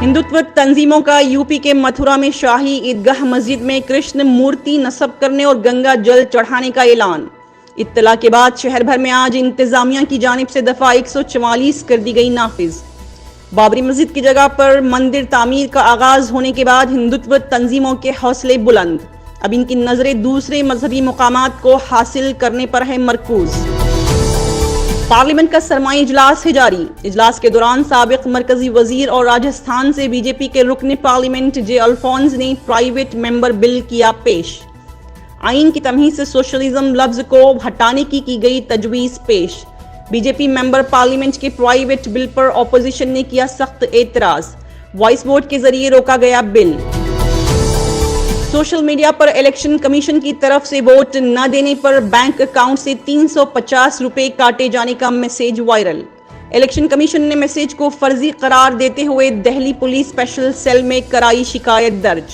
हिंदुत्व तंजीमों का यूपी के मथुरा में शाही ईदगाह मस्जिद में कृष्ण मूर्ति नस्ब करने और गंगा जल चढ़ाने का ऐलान। इत्तला के बाद शहर भर में आज इंतजामिया की जानिब से दफा 144 कर दी गई नाफिज। बाबरी मस्जिद की जगह पर मंदिर तामीर का आगाज होने के बाद हिंदुत्व तंजीमों के हौसले बुलंद। अब इनकी नजरें दूसरे मजहबी मुकामात को हासिल करने पर है मरकूज। पार्लियामेंट का सरमाई इजलास है जारी। इजलास के दौरान साबिक मरकजी वजीर और राजस्थान से बीजेपी के रुकन पार्लियामेंट जे अल्फोंस ने प्राइवेट मेंबर बिल किया पेश। आइन की तमहीद से सोशलिज्म लफ्ज को हटाने की गई तजवीज पेश। बीजेपी मेंबर पार्लियामेंट के प्राइवेट बिल पर ऑपोजिशन ने किया सख्त एतराज। वॉइस वोट के जरिए रोका गया बिल। सोशल मीडिया पर इलेक्शन कमीशन की तरफ से वोट न देने पर बैंक अकाउंट से 350 रुपए काटे जाने का मैसेज वायरल। इलेक्शन कमीशन ने मैसेज को फर्जी करार देते हुए दिल्ली पुलिस स्पेशल सेल में कराई शिकायत दर्ज।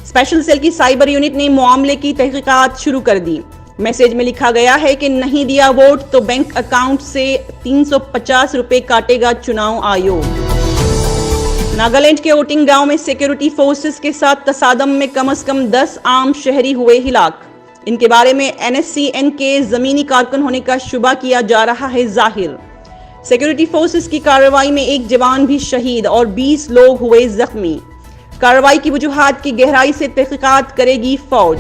स्पेशल सेल की साइबर यूनिट ने मामले की तहकीकात शुरू कर दी। मैसेज में लिखा गया है कि नहीं दिया वोट तो बैंक अकाउंट से 350 रुपए काटेगा चुनाव आयोग। नागालैंड के ओटिंग गांव में सिक्योरिटी फोर्सेस के साथ तसादम में कम से कम 10 आम शहरी हुए हिलाक। इनके बारे में NSCN के जमीनी कारकुन होने का शुबा किया जा रहा है जाहिर। सिक्योरिटी फोर्सेस की कार्रवाई में एक जवान भी शहीद और 20 लोग हुए जख्मी। कार्रवाई की वजूहात की गहराई से तहकीकात करेगी फौज।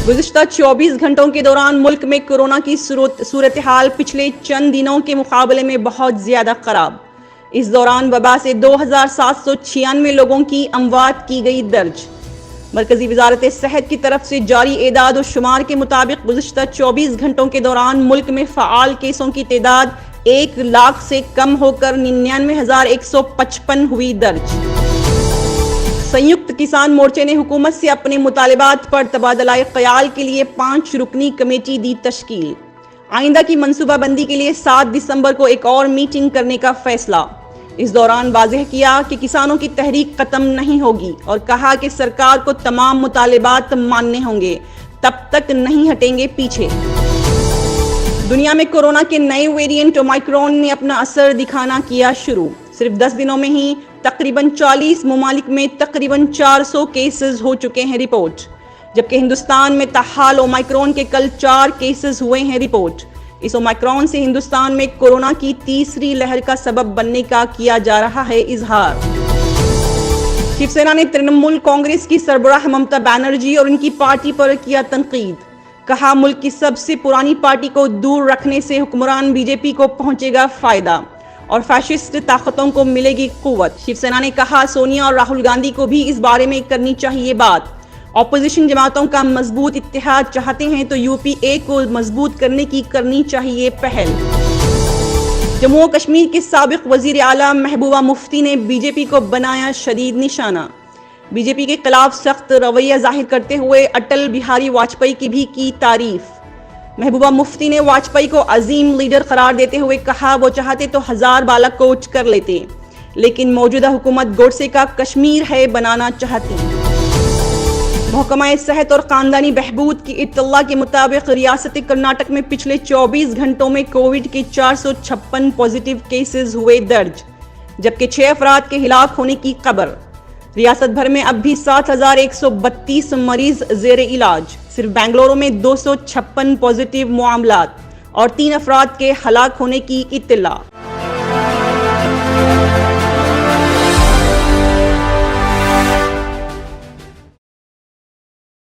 गुज़िश्ता 24 घंटों के दौरान मुल्क में कोरोना की सूरत हाल पिछले चंद दिनों के मुकाबले में बहुत ज्यादा खराब। इस दौरान वबा से 2796 लोगों की अमवात की गई दर्ज। मरकजी वजारत सेहत की तरफ से जारी एदाद और शुमार के मुताबिक गुज़िश्ता 24 घंटों के दौरान मुल्क में फ़ाल केसों की तादाद 1 लाख से कम होकर 99,155 हुई दर्ज। संयुक्त किसान मोर्चे ने हुकूमत से अपने मुतालिबात पर तबादला ख्याल के लिए 5 रुकनी कमेटी दी तश्कील। आइंदा की मनसूबाबंदी के लिए 7 दिसंबर को एक और मीटिंग करने का फैसला। इस दौरान वाज़ेह किया कि किसानों की तहरीक खत्म नहीं होगी और कहा कि सरकार को तमाम मुतालिबात मानने होंगे, तब तक नहीं हटेंगे पीछे। दुनिया में कोरोना के नए वेरिएंट ओमाइक्रॉन ने अपना असर दिखाना किया शुरू। सिर्फ 10 दिनों में ही तकरीबन 40 ममालिक में तकरीबन 400 केसेस हो चुके हैं रिपोर्ट, जबकि हिंदुस्तान में ताहाल ओमाइक्रॉन के कल 4 केसेस हुए हैं रिपोर्ट। इस ओमाइक्रॉन से हिंदुस्तान में कोरोना की तीसरी लहर का सबब बनने का किया जा रहा है इजहार। शिवसेना ने तृणमूल कांग्रेस की सरबराह ममता बनर्जी और उनकी पार्टी पर किया तनकीद। कहा मुल्क की सबसे पुरानी पार्टी को दूर रखने से हुक्मरान बीजेपी को पहुंचेगा फायदा और फैशिस्ट ताकतों को मिलेगी कुव्वत। शिवसेना ने कहा सोनिया और राहुल गांधी को भी इस बारे में करनी चाहिए बात। ऑपोजिशन जमातों का मजबूत इत्तेहाद चाहते हैं तो UPA को मजबूत करने की करनी चाहिए पहल। जम्मू और कश्मीर के साबिक वजीर आला महबूबा मुफ्ती ने बीजेपी को बनाया शदीद निशाना। बीजेपी के खिलाफ सख्त रवैया जाहिर करते हुए अटल बिहारी वाजपेयी की भी की तारीफ। महबूबा मुफ्ती ने वाजपेयी को अजीम लीडर करार देते हुए कहा वो चाहते तो 1000 बाला कोच कर लेते, लेकिन मौजूदा हुकूमत गोडसे का कश्मीर है बनाना चाहती। महकमा सेहत और खानदानी बहबूद की इत्तला के मुताबिक रियासत कर्नाटक में पिछले 24 घंटों में कोविड के 456 पॉजिटिव केसेस हुए दर्ज, जबकि 6 अफराद के हिलाक होने की खबर। रियासत भर में अब भी 7132 मरीज जेरे इलाज। सिर्फ बेंगलुरु में 256 पॉजिटिव मामलात और 3 अफराद के हलाक होने की इत्तला।